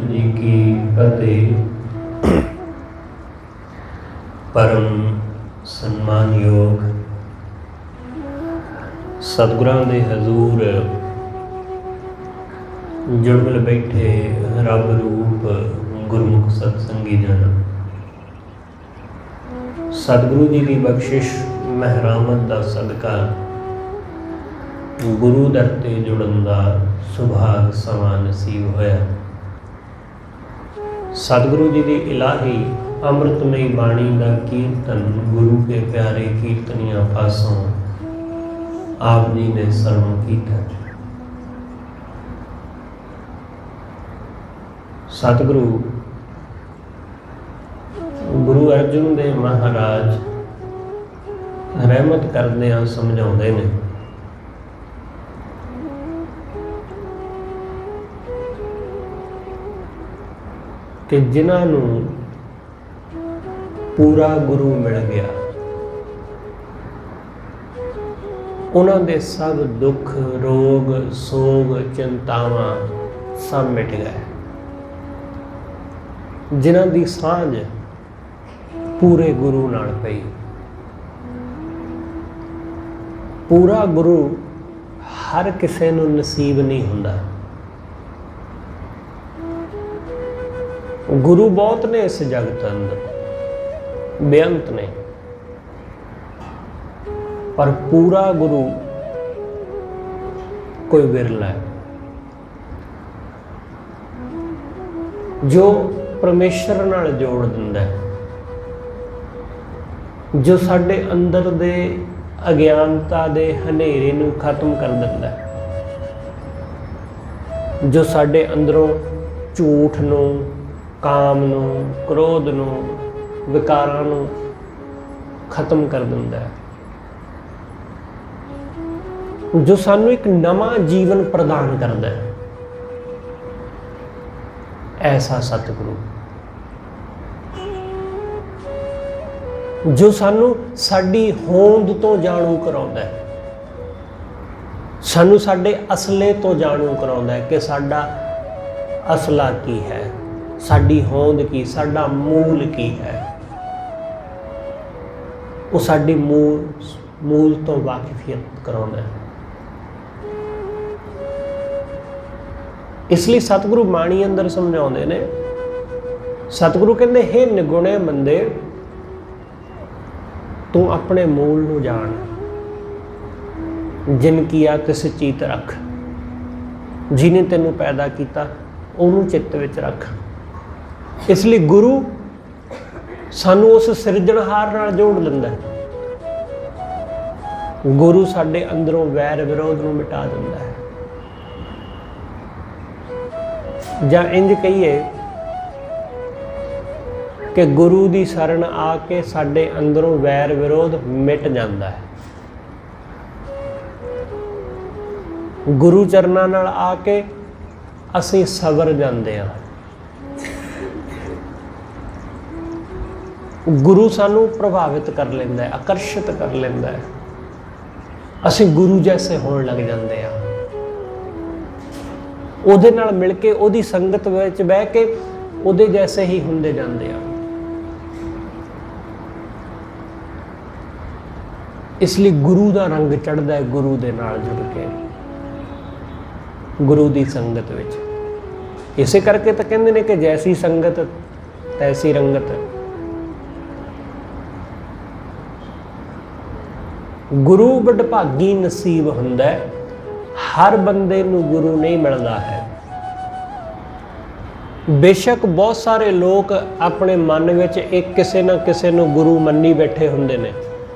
वाहिगुरु जी की फतेह। परम सन्मान योग सतगुरां दे हजूर जुड़मिल बैठे रब रूप गुरमुख सत्संगी जन, सतगुरु जी की बख्शिश महरामत का सदका गुरु दर ते जुड़न का सुभाग समा नसीब होया। सतगुरु जी की इलाही अमृतमयी बाणी का कीर्तन गुरु के प्यारे कीर्तनिया पासों आप जी ने सरवण कीता। सतगुरु गुरु अर्जुन देव महाराज रहमत करदे समझाउंदे ने कि जिन्हों पूरा गुरु मिल गया उन्होंने सब दुख रोग सोग चिंतावां सब मिट गए। जिन्हां दी सांझ पूरे गुरु नाल पई। पूरा गुरु हर किसी नूं नसीब नहीं हुंदा। गुरु बहुत ने इस जगत अंदर, बेअंत ने, पर पूरा गुरु कोई विरला है जो परमेश्वर नाल जोड़ दिंदा है, जो साडे अंदर दे अज्ञानता दे हनेरे नूं खत्म कर दिंदा है, जो साडे अंदरों झूठ नूं काम नूं क्रोध नूं विकारां नूं खत्म कर दिंदा है, जो सानू एक नवा जीवन प्रदान करता है। ऐसा सतगुरु जो सानू साडी होंद तो जाणू कराउंदा है, सानू साडे असले तो जाणू कराउंदा है कि साडा असला की है, साडी होंद की, साडा मूल की है। वो साडी मूल तो वाकिफियत कराउंदा है। इसलिए सतगुरु बाणी अंदर समझाउंदे ने, सतगुरु कहंदे हे निगुणे बंदे तू अपने मूल नूं जाण, जिन किया तिस चीत रख, जिन्हें तेनू पैदा किया उहनूं चित्त विच रख। इसलिए गुरु सानू उस सिरजणहार नाल जोड़ दिंदा है। गुरु साडे अंदरों वैर विरोध नूं मिटा दिंदा है। जां इंज कहिए कि गुरु दी शरण आके साडे अंदरों वैर विरोध मिट जांदा है। गुरु चरनां नाल आके असीं सवर जांदे हां। गुरु सानू प्रभावित कर लेंदा है, आकर्षित कर लेंदा है। असीं गुरु जैसे होण लग जांदे हां। उहदे नाल मिल के उहदी संगत विच बह के उहदे जैसे ही हुंदे जांदे हां। इसलिए गुरु दा रंग चढ़दा है गुरु दे नाल जुड़ के, गुरु दी संगत विच। इसे करके तो कहंदे ने कि जैसी संगत तैसी रंगत। गुरु वडभागी नसीब हुंदा है, हर बंदे नूं गुरु नहीं मिलता है। बेशक बहुत सारे लोग अपने मन विच एक किसी ना किसी नूं गुरु मन्नी बैठे हुंदे ने,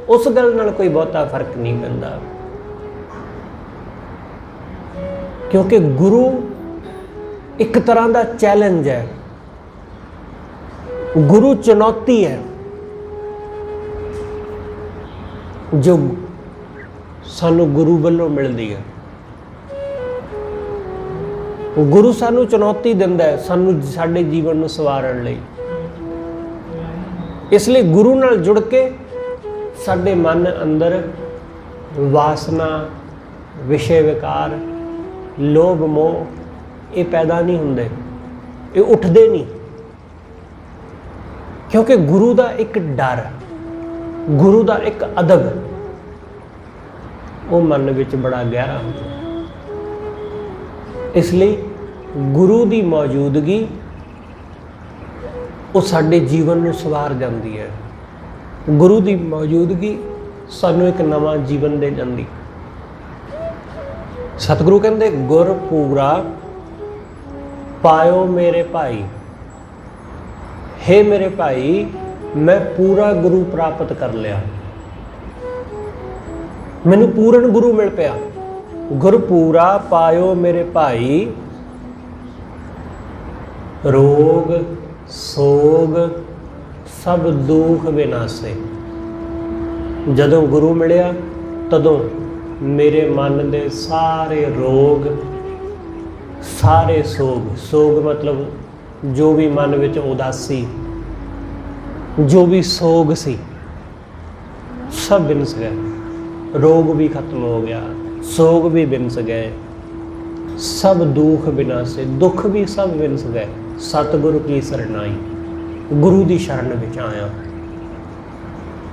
उस गल नाल कोई बहुता फर्क नहीं पैंदा, क्योंकि गुरु एक तरह का चैलेंज है, गुरु चुनौती है जो सानू गुरु वालों मिलती है। गुरु सानू चुनौती दिंदा है सानू साडे जीवन नूं सवारन लई। इसलिए गुरु नाल जुड़ के साडे मन अंदर वासना, विषय विकार, लोभ मोह ये पैदा नहीं हुंदे। ये उठते नहीं, क्योंकि गुरु का एक डर, गुरु का एक अदब वो मन विच बड़ा गहरा होता। इसलिए गुरु की मौजूदगी वो साडे जीवन में सवार जाती है। गुरु की मौजूदगी सानू एक नवा जीवन दे जाती। सतगुरु कहते गुर पूरा पायो मेरे भाई, हे मेरे भाई मैं पूरा गुरु प्राप्त कर लिया, मैनू पूर्ण गुरु मिल पाया। गुर पूरा पायो मेरे भाई, रोग सोग सब दुख विनाशे। जदों गुरु मिलिया तदों मेरे मन दे सारे रोग, सारे सोग, सोग मतलब जो भी मन विच उदासी, जो भी सोग सी सब विनस गए। रोग भी खत्म हो गया, सोग भी विनस गए, सब दुख विनाशे, दुख भी सब विनस गए। सतगुरु की शरणाई, गुरु की शरण विच आया,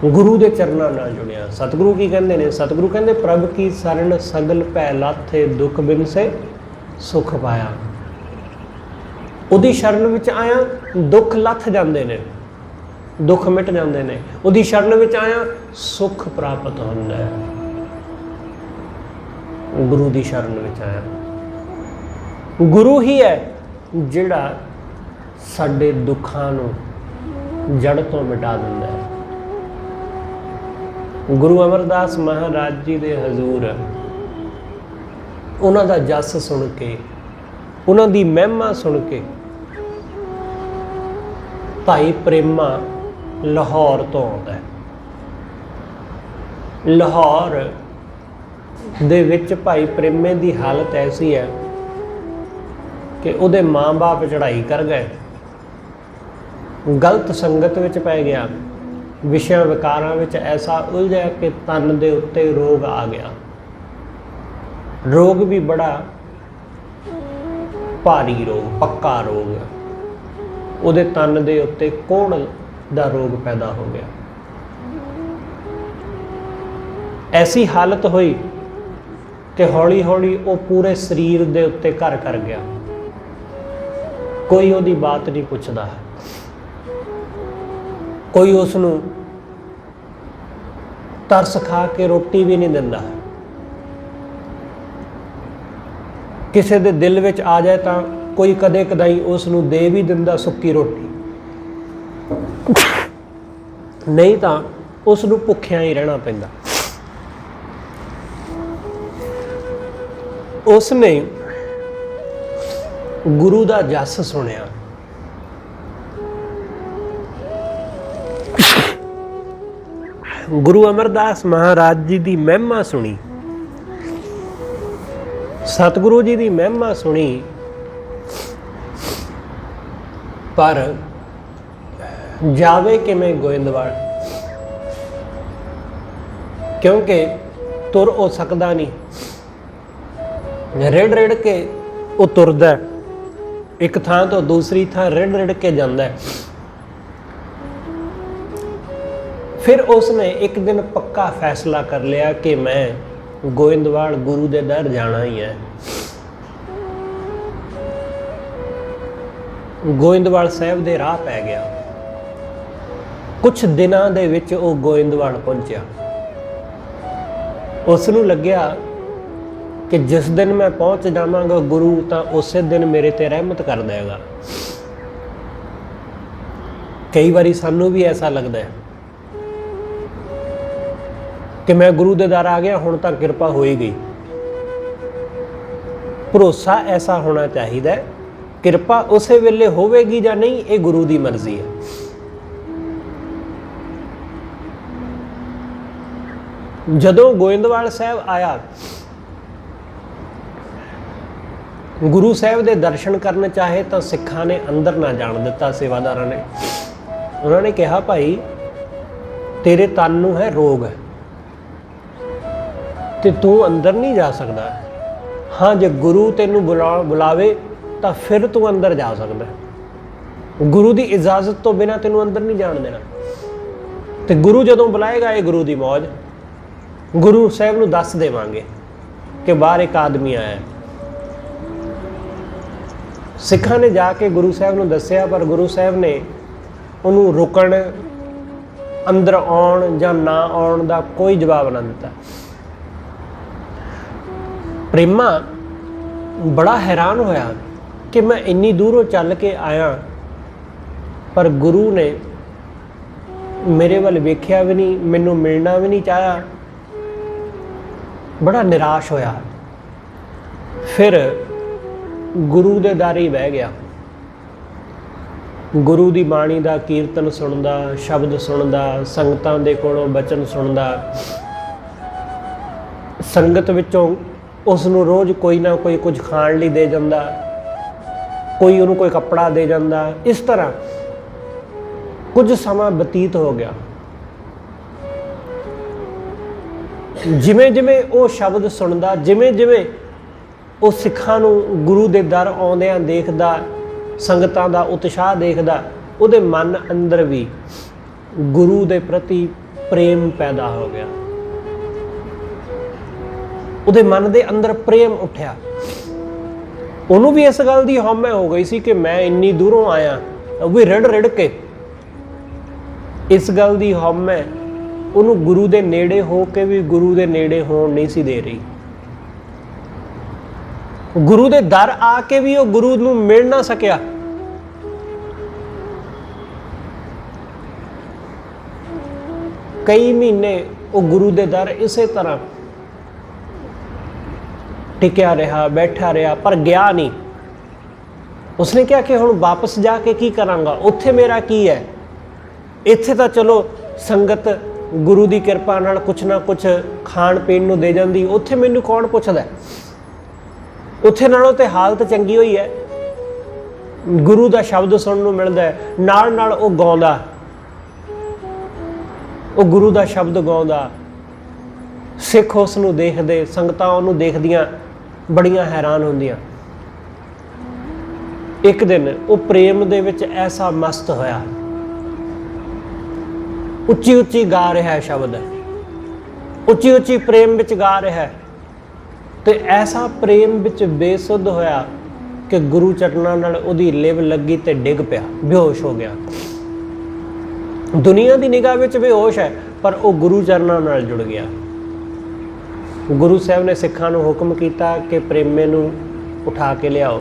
गुरु के चरणों नाल जुड़िया। सतगुरु की कहते हैं, सतगुरु कहते प्रभ की शरण सगल भै लाथे, दुख विनसे सुख पाया। उहदी शरण विच आया दुख लथ जाते हैं, दुख मिट जाते हैं। उहदी शरण विच आया सुख प्राप्त होंदा है। गुरु की शरण विच आया, गुरु ही है जिहड़ा साडे दुखां नूं जड़ तो मिटा दिंदा है। गुरु अमरदास महाराज जी दे हजूर उन्हां दा जस सुन के, उन्हां दी महिमा सुन के भाई प्रेमा लाहौर तो आउंदा है। लाहौर दे विच भाई प्रेमे दी हालत ऐसी है कि उहदे माँ बाप चढ़ाई कर गए, गलत संगत विच पै गया, विषय विकारां विच ऐसा उलझिया कि तन दे उत्ते रोग आ गया। रोग भी बड़ा भारी रोग, पक्का रोग, उहदे तन दे उत्ते कोढ़ दा रोग पैदा हो गया। ऐसी हालत हुई कि हौली हौली वो पूरे शरीर दे उत्ते घर कर गया। कोई उहदी बात नहीं पुछदा, कोई उसनूं तरस खा के रोटी भी नहीं दिंदा। किसी दे दिल विच आ जाए तो कोई कदे कदाई उसनूं दे भी दिंदा सुक्की रोटी, नहीं तो उसनूं भुखिया ही रहना पैंदा। उसने गुरु का जस सुनिया, गुरु अमरदास महाराज जी की महिमा सुनी, सतगुरु जी की महिमा सुनी, पर जावे किवें गोइंदवाल, क्योंकि तुर हो सकता नहीं, रिड़ रिड़ के वो तुरदा है, एक थां तो दूसरी थां रिड़ रिड़ के जांदा है। फिर उसने एक दिन पक्का फैसला कर लिया कि मैं गोइंदवाल गुरु दे दर जाना ही है। गोइंदवाल साहब दे राह पै गया। कुछ दिनां दे विच वो गोइंदवाल पहुंचा। उसनूं लग्या कि जिस दिन मैं पहुंच जावांगा गुरु तो उस दिन मेरे ते रहमत कर देगा। कई बारी सानू भी ऐसा लगता है कि मैं गुरु दे दर आ गया, हुण तां किरपा हो ही गई। भरोसा ऐसा होना चाहिए, किरपा उस वेले होवेगी या नहीं ये गुरु की मर्जी है। जदों गोइंदवाल साहब आया, गुरु साहब दे दर्शन करने चाहे तो सिखां ने अंदर ना जान दिता। सेवादारां ने उन्होंने कहा भाई तेरे तन नूं है रोग ते तू अंदर नहीं जा सकता। हाँ जे गुरु तेनू बुलावे तो फिर तू अंदर जा सकता। गुरु की इजाजत तो बिना तेनों अंदर नहीं जान देना। तो गुरु जदों बुलाएगा, ये गुरु की मौज, गुरु साहब नूं दस देवांगे कि बाहर एक आदमी आया। सिखां ने जाके गुरु साहब नूं दस्सिया, पर गुरु साहब ने उन्होंने रुकण, अंदर आउण जां ना आउण दा कोई जवाब ना दिता। प्रेमा बड़ा हैरान होया कि मैं इन्नी दूरों चल के आया, पर गुरु ने मेरे वाल वेख्या भी नहीं, मैनू मिलना भी नहीं चाहा। बड़ा निराश होया। फिर गुरु दे दर ही बह गया। गुरु की बाणी का कीर्तन सुनदा, शब्द सुनदा, संगतां दे कोलों बचन सुनदा, संगत विचों उसनूं रोज़ कोई ना कोई कुछ खाण लई दे जांदा, कोई उन्होंने कोई कपड़ा दे जांदा। इस तरह कुछ समा बतीत हो गया। जिमें जिमें वो शब्द सुनदा, जिमें जिमें वो सिखां नूं गुरु दे दर आउंदिआं देखदा, संगतां दा उत्साह देखदा, उहदे मन अंदर भी गुरु दे प्रति प्रेम पैदा हो गया। उहदे मन दे अंदर प्रेम उठिया। उन्होंने भी इस गल की हौमे हो गई सी कि मैं इन्नी दूरों आया, वो भी रिड़ रिड़ के। इस गल की हौमे उन्होंने गुरु दे नेड़े हो के भी गुरु दे नेड़े होण नहीं सी दे रही। गुरु दे दर आके भी वो गुरु नूं मिल ना सकिया। कई महीने वो गुरु दे दर इसे तरह टिकिया रहा, बैठा रहा, पर गया नहीं। उसने क्या कि हुण वापस जाके की करांगा, उत्थे मेरा की है। इत्थे तां चलो संगत गुरु की किरपा नाल कुछ ना कुछ खाण पीण नूं दे जांदी, उत्थे मैनूं कौन पुछदा। उत्थे नालों ते हालत चंगी होई है। गुरु का शब्द सुनने नूं मिलदा है, नाल नाल वो गाउंदा, वो गुरु का शब्द गाउंदा। सिख उस नूं देखदे, संगतां उहनूं देखदियां बड़ियां हैरान होंदियां। एक दिन वो प्रेम दे विच ऐसा मस्त होया, उच्ची उच्ची गा रहा है शब्द, उच्ची उच्ची प्रेम विच गा रहा है। तो ऐसा प्रेम विच बेसुध होया कि गुरु चरणां नाल उहदी लिव लगी ते डिग पिया, बेहोश हो गया। दुनिया की निगाह विच बेहोश है, पर वो गुरु चरणां नाल जुड़ गया। गुरु साहब ने सिखां नूं हुक्म किया कि प्रेमे नूं उठा के लियाओ,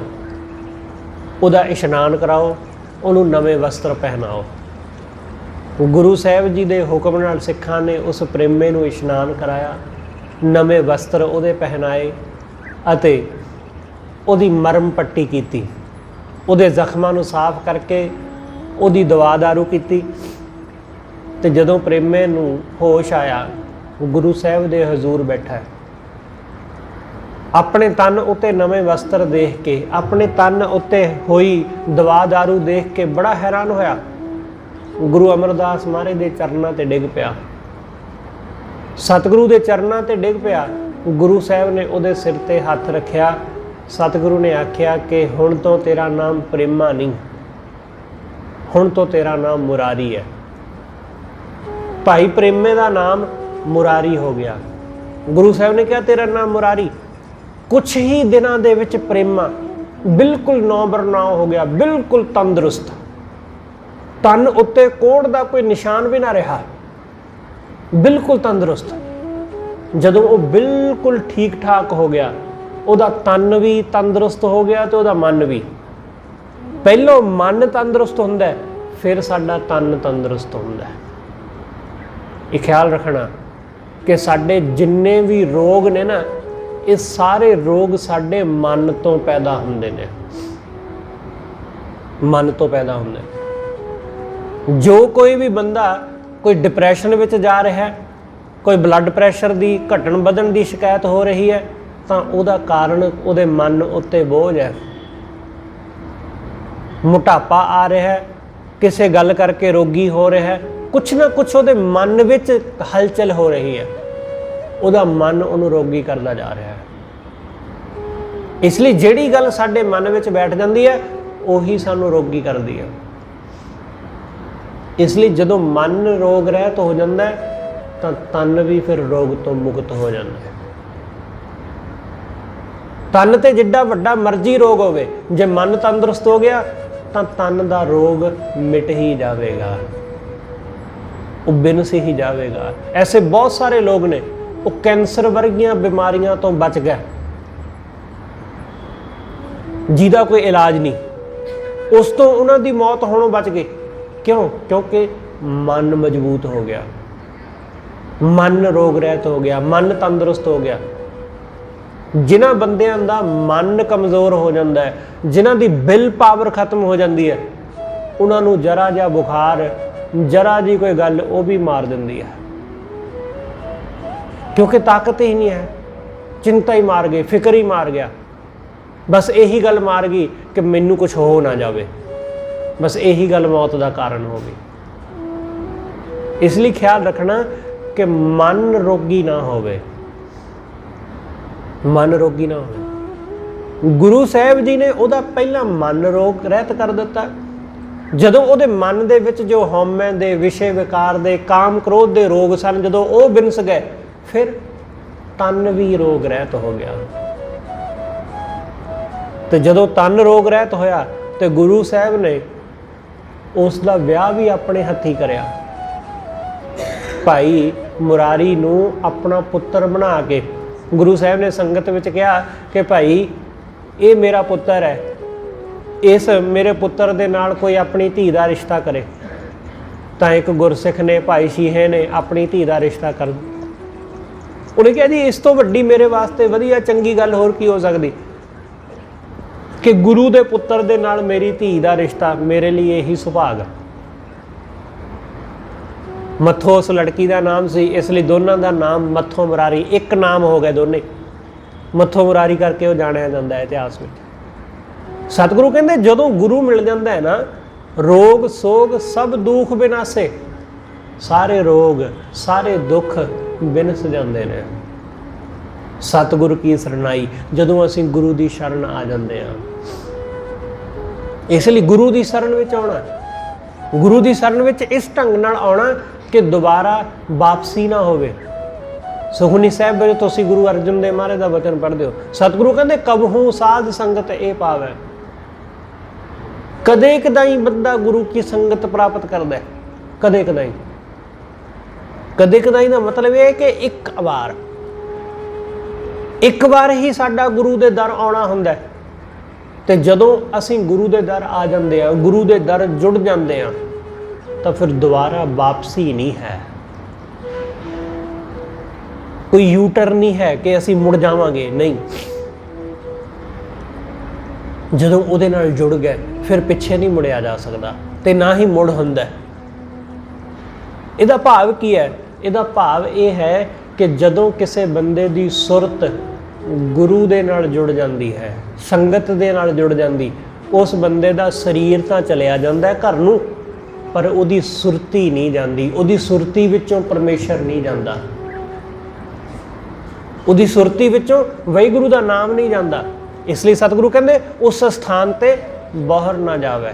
उहदा इशनान कराओ, उहनूं नवे वस्त्र पहनाओ। गुरु साहब जी के हुक्म नाल सिखां ने उस प्रेमे नूं इशनान कराया, नवे वस्त्र उहदे पहनाए अते उहदी मरम पट्टी कीती, उहदे जख्मां नूं साफ करके उहदी दवा दारू कीती। ते जदों प्रेमे नूं होश आया, गुरु साहब दे हजूर बैठा है। अपने तन उत्ते नवे वस्त्र देख के, अपने तन उत्ते होई दवा दारू देख के बड़ा हैरान होया। गुरु अमरदास महाराज दे चरनां ते डिग पिया, सतगुरु दे चरनां ते डिग पिया। गुरु साहब ने उहदे सिर ते हथ रखिया। सतगुरु ने आख्या कि हुण तो तेरा नाम प्रेमा नहीं, हुण तो तेरा नाम मुरारी है। भाई प्रेमे का नाम मुरारी हो गया। गुरु साहब ने कहा तेरा नाम मुरारी। कुछ ही दिनों दे विच प्रेमा बिल्कुल नौ बरनौ हो गया, बिल्कुल तंदुरुस्त, तन उत्ते कोड़ का कोई निशान भी ना रहा, बिल्कुल तंदुरुस्त। जदों वो बिल्कुल ठीक ठाक हो गया, उहदा तन भी तंदुरुस्त हो गया तो उहदा मन भी। पहलों मन तंदुरुस्त हुंदा है, फिर साडा तन तंदुरुस्त हुंदा है। ये ख्याल रखना कि साडे जिन्ने भी रोग ने ना, ये सारे रोग साडे मन तो पैदा हुंदे ने, मन तो पैदा हुंदे। जो कोई भी बंदा कोई डिप्रैशन विच जा रहा है, कोई ब्लड प्रैशर की घटन वधन की शिकायत हो रही है, तो उहदा कारण उहदे मन उत्ते बोझ है। मोटापा आ रहा है, किसी गल करके रोगी हो रहा है, कुछ ना कुछ उहदे मन विच हलचल हो रही है, उहदा मन उहनूं रोगी करता जा रहा है। इसलिए जिहड़ी गल साडे मन विच बैठ जाती है, उही सानूं रोगी करती है। इसलिए जदों मन रोग रहत हो जाता है तो तन भी फिर रोग तो मुक्त हो जाता है। तन ते जिड्डा वड्डा मर्जी रोग होवे, जे मन तंदुरुस्त हो गया तो तन का रोग मिट ही जाएगा, वो बिनस ही जाएगा। ऐसे बहुत सारे लोग ने वो कैंसर वर्गियां बीमारियां तो बच गए जिहदा कोई इलाज नहीं, उस तो उन्हां दी मौत होणों बच गई। क्यों? क्योंकि मन मजबूत हो गया, मन रोग रहित हो गया, मन तंदुरुस्त हो गया। जिन्हां बंदियां दा मन कमज़ोर हो जाता है, जिन्हां दी विल पावर खत्म हो जाती है, उन्हां नूं जरा जिहा बुखार, जरा जी कोई गल वो भी मार दिंदी है, क्योंकि ताकत ही नहीं है। चिंता ही मार गई, फिक्र ही मार गया, बस यही गल मार गई कि मैनू कुछ हो ना जाए, बस यही गल मौत का कारण हो गई। इसलिए ख्याल रखना कि मन रोगी ना होवे, मन रोगी ना हो। गुरु साहब जी ने उहदा पहला मन रोग रहत कर दिता। जदों उहदे मन दे विच जो हौमे दे, विषय विकार दे, काम क्रोध दे रोग सन, जदों वो बिनस गए, फिर तन भी रोग रहत हो गया। तो जदों तन रोग रहत होया तो गुरु साहब ने उसका विआह भी अपने हत्थी करया। भाई मुरारी नूं अपना पुत्र बना के गुरु साहब ने संगत विच कहा कि भाई ये मेरा पुत्र है, इस मेरे पुत्र दे नाल कोई अपनी धी का रिश्ता करे। तो एक गुरसिख ने, भाई शीहे ने अपनी धी का रिश्ता कर, उन्हें कहा जी इस तो वड्डी मेरे वास्ते वधिया चंगी गल होर की हो सकती कि गुरु दे पुत्र दे नाल मेरी धी का रिश्ता, मेरे लिए यही सुभाग। मत्थो उस लड़की का नाम सी, इसलिए दोनों का नाम मत्थो मुरारी, एक नाम हो गए दोने, मत्थो मुरारी करके वो जानिया जाता है इतिहास में। सतगुरु कहते जदों गुरु मिल जाता है ना, रोग सोग सब दुख विनाशे, सारे रोग सारे दुख विनस जाते हैं। सतगुरु की शरणाई, जदों असीं गुरु की शरण आ जाते हैं। इसलिए गुरु की शरण में आना, गुरु की शरण में इस ढंग नाल आना कि दोबारा वापसी ना होवे। सुखमनी साहिब जो तुसीं गुरु अर्जन देव महाराज का वचन पढ़ते हो, सतगुरु कहते कबहू साध संगत ए पावै। कदे कदाई बंदा गुरु की संगत प्राप्त करता है, कदे कदाई। कदे कदाई का मतलब यह है कि एक बार ही साडा गुरु के दर आना हुंदा है। ते जदों असीं गुरु के दर आ जाते हैं, गुरु के दर जुड़ जाते हैं, तो फिर दोबारा वापसी नहीं है, कोई यू टर्न नहीं है कि असीं मुड़ जावांगे, नहीं। जदों उहदे नाल जुड़ गए फिर पिछे नहीं मुड़िया जा सकता, ते ना ही मुड़ हुंदा। इहदा भाव की है? इहदा भाव यह है कि जदों किसी बंदे की सुरत गुरु दे नाल जुड़ जाती है, संगत दे नाल जुड़ जाती, उस बंदे का शरीर तो चलिया जाता है घर नूं, पर उहदी सुरती नहीं जाती, उहदी सुरती विचों परमेश्वर नहीं जाता, उहदी सुरती विचों वाहिगुरू का नाम नहीं जाता। इसलिए सतगुरु कहते उस स्थान ते बाहर ना जावे,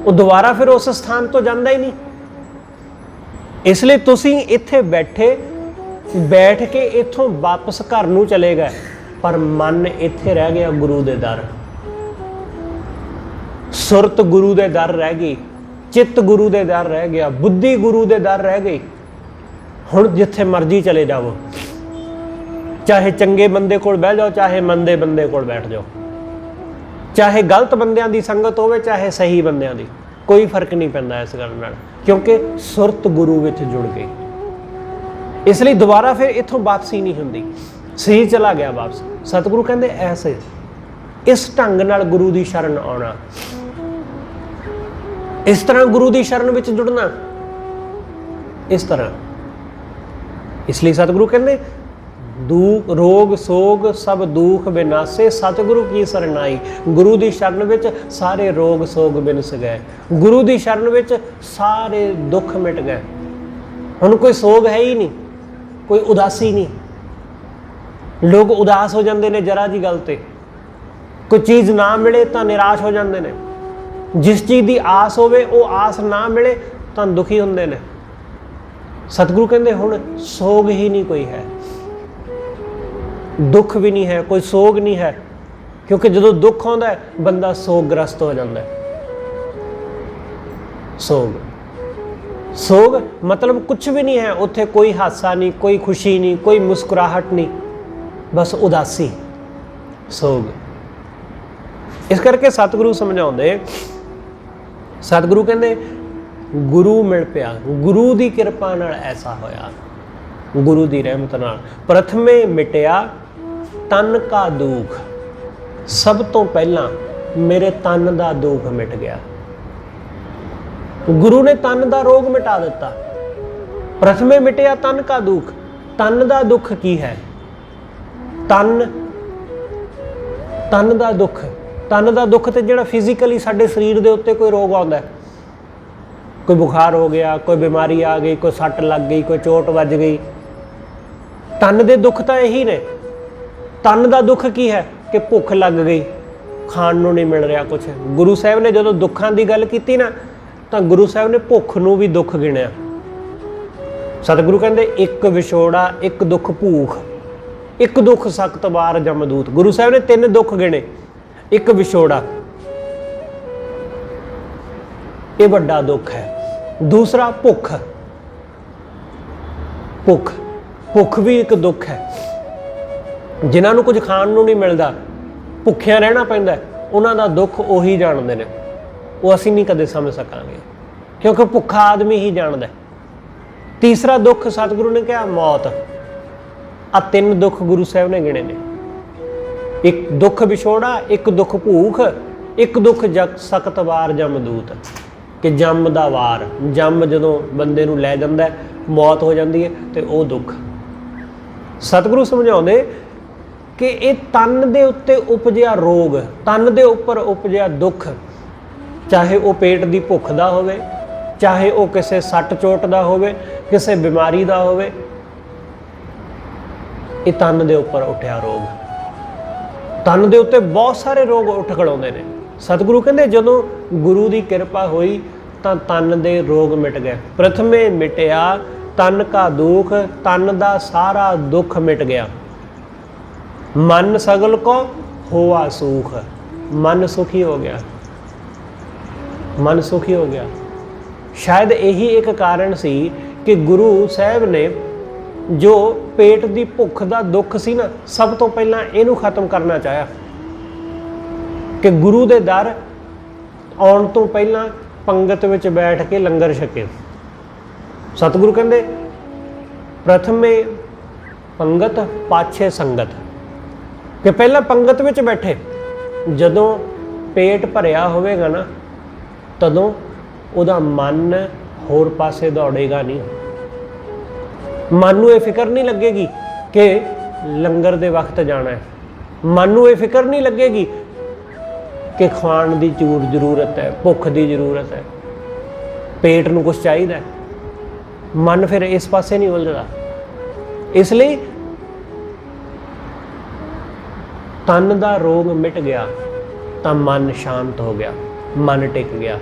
वो दोबारा फिर उस स्थान तो जाता ही नहीं। इसलिए तुसीं इत्थे बैठ के इत्थों वापस घर नूं चले गए, पर मन इत्थे रह गया गुरु दे दर, सुरत गुरु दे दर रह गई, चित्त गुरु दे दर रह गया, बुद्धि गुरु दे दर रह गई। हुण जिथे मर्जी चले जाओ, चाहे चंगे बंदे कोल बह जाओ, चाहे मंदे बंदे कोल बैठ जाओ, चाहे गलत बंदियां दी संगत होवे, चाहे सही बंदियां दी, कोई फर्क नहीं पैंदा इस गल नाल, क्योंकि सुरत गुरु विच जुड़ गई। इसलिए दोबारा फिर इत्थों वापसी नहीं हुंदी, सही चला गया वापस। सतगुरु कहंदे ऐसे इस ढंग नाल गुरु की शरण आना, इस तरह गुरु की शरण विच जुड़ना, इस तरह। इसलिए सतगुरु कहंदे दुख रोग सोग सब दुख विनाशे, सतगुरु की शरणाई। गुरु की शरण विच सारे रोग सोग विनस गए, गुरु की शरण विच सारे दुख मिट गए। हुण कोई सोग है ही नहीं, कोई उदासी नहीं। लोग उदास हो जाते हैं जरा जी गल ते, कोई चीज़ ना मिले तो निराश हो जाते हैं, जिस चीज़ की आस होवे वो आस ना मिले ਤਾਂ ਦੁਖੀ ਹੁੰਦੇ ਨੇ। ਸਤਿਗੁਰੂ ਕਹਿੰਦੇ ਹੁਣ ਸੋਗ ਹੀ ਨਹੀਂ ਕੋਈ ਹੈ, ਦੁੱਖ ਵੀ ਨਹੀਂ ਹੈ, ਕੋਈ ਸੋਗ ਨਹੀਂ ਹੈ। ਕਿਉਂਕਿ ਜਦੋਂ ਦੁੱਖ ਆਉਂਦਾ ਹੈ ਬੰਦਾ ਸੋਗਗ੍ਰਸਤ ਹੋ ਜਾਂਦਾ ਹੈ। ਸੋਗ ਮਤਲਬ ਕੁਝ ਵੀ ਨਹੀਂ ਹੈ ਉੱਥੇ, ਕੋਈ ਹਾਸਾ ਨਹੀਂ, ਕੋਈ ਖੁਸ਼ੀ ਨਹੀਂ, ਕੋਈ ਮੁਸਕਰਾਹਟ ਨਹੀਂ, ਬਸ ਉਦਾਸੀ, ਸੋਗ। ਇਸ ਕਰਕੇ ਸਤਿਗੁਰੂ ਸਮਝਾਉਂਦੇ, ਸਤਿਗੁਰੂ ਕਹਿੰਦੇ ਗੁਰੂ ਮਿਲ ਪਿਆ, ਗੁਰੂ ਦੀ ਕਿਰਪਾ ਨਾਲ ਐਸਾ ਹੋਇਆ, ਗੁਰੂ ਦੀ ਰਹਿਮਤ ਨਾਲ। ਪ੍ਰਥਮੇ ਮਿਟਿਆ ਤਨ ਕਾ ਦੁੱਖ, ਸਭ ਤੋਂ ਪਹਿਲਾਂ ਮੇਰੇ ਤਨ ਦਾ ਦੁੱਖ ਮਿਟ ਗਿਆ। ਗੁਰੂ ਨੇ ਤਨ ਦਾ ਰੋਗ ਮਿਟਾ ਦਿੱਤਾ। ਪ੍ਰਥਮੇ ਮਿਟਿਆ ਤਨ ਕਾ ਦੁੱਖ, ਤਨ ਦਾ ਦੁੱਖ ਕੀ ਹੈ? ਤਨ ਦਾ ਦੁੱਖ, ਤਨ ਦਾ ਦੁੱਖ ਤੇ ਜਿਹੜਾ ਫਿਜ਼ੀਕਲੀ ਸਾਡੇ ਸਰੀਰ ਦੇ ਉੱਤੇ ਕੋਈ ਰੋਗ ਆਉਂਦਾ, ਕੋਈ ਬੁਖਾਰ ਹੋ ਗਿਆ, ਕੋਈ ਬਿਮਾਰੀ ਆ ਗਈ, ਕੋਈ ਸੱਟ ਲੱਗ ਗਈ, ਕੋਈ ਚੋਟ ਵੱਜ ਗਈ, ਤਨ ਦੇ ਦੁੱਖ ਤਾਂ ਇਹੀ ਨੇ। ਤਨ ਦਾ ਦੁੱਖ ਕੀ ਹੈ ਕਿ ਭੁੱਖ ਲੱਗ ਗਈ, ਖਾਣ ਨੂੰ ਨਹੀਂ ਮਿਲ ਰਿਹਾ ਕੁਛ। ਗੁਰੂ ਸਾਹਿਬ ਨੇ ਜਦੋਂ ਦੁੱਖਾਂ ਦੀ ਗੱਲ ਕੀਤੀ ਨਾ, ਤਾਂ ਗੁਰੂ ਸਾਹਿਬ ਨੇ ਭੁੱਖ ਨੂੰ ਵੀ ਦੁੱਖ ਗਿਣਿਆ। ਸਤਿਗੁਰੂ ਕਹਿੰਦੇ ਇੱਕ ਵਿਛੋੜਾ, ਇੱਕ ਦੁੱਖ ਭੂਖ, ਇੱਕ ਦੁੱਖ ਸਖਤ ਵਾਰ ਜਮਦੂਤ। ਗੁਰੂ ਸਾਹਿਬ ਨੇ 3 ਦੁੱਖ ਗਿਣੇ। ਇੱਕ ਵਿਛੋੜਾ, ਇਹ ਵੱਡਾ ਦੁੱਖ ਹੈ। ਦੂਸਰਾ ਭੁੱਖ, ਭੁੱਖ ਵੀ ਇੱਕ ਦੁੱਖ ਹੈ। ਜਿਨ੍ਹਾਂ ਨੂੰ ਕੁਝ ਖਾਣ ਨੂੰ ਨਹੀਂ ਮਿਲਦਾ, ਭੁੱਖਿਆਂ ਰਹਿਣਾ ਪੈਂਦਾ, ਉਹਨਾਂ ਦਾ ਦੁੱਖ ਉਹੀ ਜਾਣਦੇ ਨੇ, ਉਹ ਅਸੀਂ ਨਹੀਂ ਕਦੇ ਸਮਝ ਸਕਾਂਗੇ, ਕਿਉਂਕਿ ਭੁੱਖਾ ਆਦਮੀ ਹੀ ਜਾਣਦਾ। ਤੀਸਰਾ ਦੁੱਖ ਸਤਿਗੁਰੂ ਨੇ ਕਿਹਾ ਮੌਤ। ਆ 3 ਦੁੱਖ ਗੁਰੂ ਸਾਹਿਬ ਨੇ ਗਿਣੇ ਨੇ। ਇੱਕ ਦੁੱਖ ਵਿਛੋੜਾ, ਇੱਕ ਦੁੱਖ ਭੂਖ, ਇੱਕ ਦੁੱਖ ਸਖਤ ਵਾਰ ਜਮਦੂਤ, ਕਿ ਜੰਮ ਦਾ ਵਾਰ, ਜੰਮ ਜਦੋਂ ਬੰਦੇ ਨੂੰ ਲੈ ਜਾਂਦਾ, ਮੌਤ ਹੋ ਜਾਂਦੀ ਹੈ, ਤੇ ਉਹ ਦੁੱਖ। ਸਤਿਗੁਰੂ ਸਮਝਾਉਂਦੇ ਕਿ ਇਹ ਤਨ ਦੇ ਉੱਤੇ ਉਪਜਿਆ ਰੋਗ, ਤਨ ਦੇ ਉੱਪਰ ਉਪਜਿਆ ਦੁੱਖ, ਚਾਹੇ ਉਹ ਪੇਟ ਦੀ ਭੁੱਖ ਦਾ ਹੋਵੇ, ਚਾਹੇ ਉਹ ਕਿਸੇ ਸੱਟ ਚੋਟ ਦਾ ਹੋਵੇ, ਕਿਸੇ ਬਿਮਾਰੀ ਦਾ ਹੋਵੇ, ਇਹ ਤਨ ਦੇ ਉੱਪਰ ਉੱਠਿਆ ਰੋਗ। ਤਨ ਦੇ ਉੱਤੇ ਬਹੁਤ ਸਾਰੇ ਰੋਗ ਉੱਠ ਖੜਾਉਂਦੇ ਨੇ। ਸਤਿਗੁਰੂ ਕਹਿੰਦੇ ਜਦੋਂ ਗੁਰੂ ਦੀ ਕਿਰਪਾ ਹੋਈ ਤਾਂ ਤਨ ਦੇ ਰੋਗ ਮਿਟ ਗਏ। ਪ੍ਰਥਮੇ ਮਿਟਿਆ ਤਨ ਕਾ ਦੁੱਖ, ਤਨ ਦਾ ਸਾਰਾ ਦੁੱਖ ਮਿਟ ਗਿਆ। ਮਨ ਸਗਲ ਕੋ ਹੋਆ ਸੁਖ, ਮਨ ਸੁਖੀ ਹੋ ਗਿਆ, ਮਨ ਸੁਖੀ ਹੋ ਗਿਆ। ਸ਼ਾਇਦ ਇਹੀ ਇੱਕ ਕਾਰਨ ਸੀ ਕਿ ਗੁਰੂ ਸਾਹਿਬ ਨੇ ਜੋ ਪੇਟ ਦੀ ਭੁੱਖ ਦਾ ਦੁੱਖ ਸੀ ਨਾ, ਸਭ ਤੋਂ ਪਹਿਲਾਂ ਇਹਨੂੰ ਖਤਮ ਕਰਨਾ ਚਾਹਿਆ। ਕਿ ਗੁਰੂ ਦੇ ਦਰ ਆਉਣ ਤੋਂ ਪਹਿਲਾਂ ਪੰਗਤ ਵਿੱਚ ਬੈਠ ਕੇ ਲੰਗਰ ਛਕੇ। ਸਤਿਗੁਰੂ ਕਹਿੰਦੇ ਪ੍ਰਥਮੇ ਪੰਗਤ ਪਾਛੇ ਸੰਗਤ, ਕਿ ਪਹਿਲਾਂ ਪੰਗਤ ਵਿੱਚ ਬੈਠੇ, ਜਦੋਂ ਪੇਟ ਭਰਿਆ ਹੋਵੇਗਾ ਨਾ, ਤਦੋਂ ਉਹਦਾ ਮਨ ਹੋਰ ਪਾਸੇ ਦੌੜੇਗਾ ਨਹੀਂ। ਮਨ ਨੂੰ ਇਹ ਫਿਕਰ ਨਹੀਂ ਲੱਗੇਗੀ ਕਿ ਲੰਗਰ ਦੇ ਵਕਤ ਜਾਣਾ ਹੈ, ਮਨ ਨੂੰ ਇਹ ਫਿਕਰ ਨਹੀਂ ਲੱਗੇਗੀ ਕਿ ਖਾਣ ਦੀ ਜ਼ਰੂਰਤ ਹੈ, ਭੁੱਖ ਦੀ ਜ਼ਰੂਰਤ ਹੈ, ਪੇਟ ਨੂੰ ਕੁਛ ਚਾਹੀਦਾ ਹੈ। ਮਨ ਫਿਰ ਇਸ ਪਾਸੇ ਨਹੀਂ ਉਲਝਦਾ। ਇਸ ਲਈ ਤਨ ਦਾ ਰੋਗ ਮਿਟ ਗਿਆ ਤਾਂ ਮਨ ਸ਼ਾਂਤ ਹੋ ਗਿਆ, ਮਨ ਟਿਕ ਗਿਆ।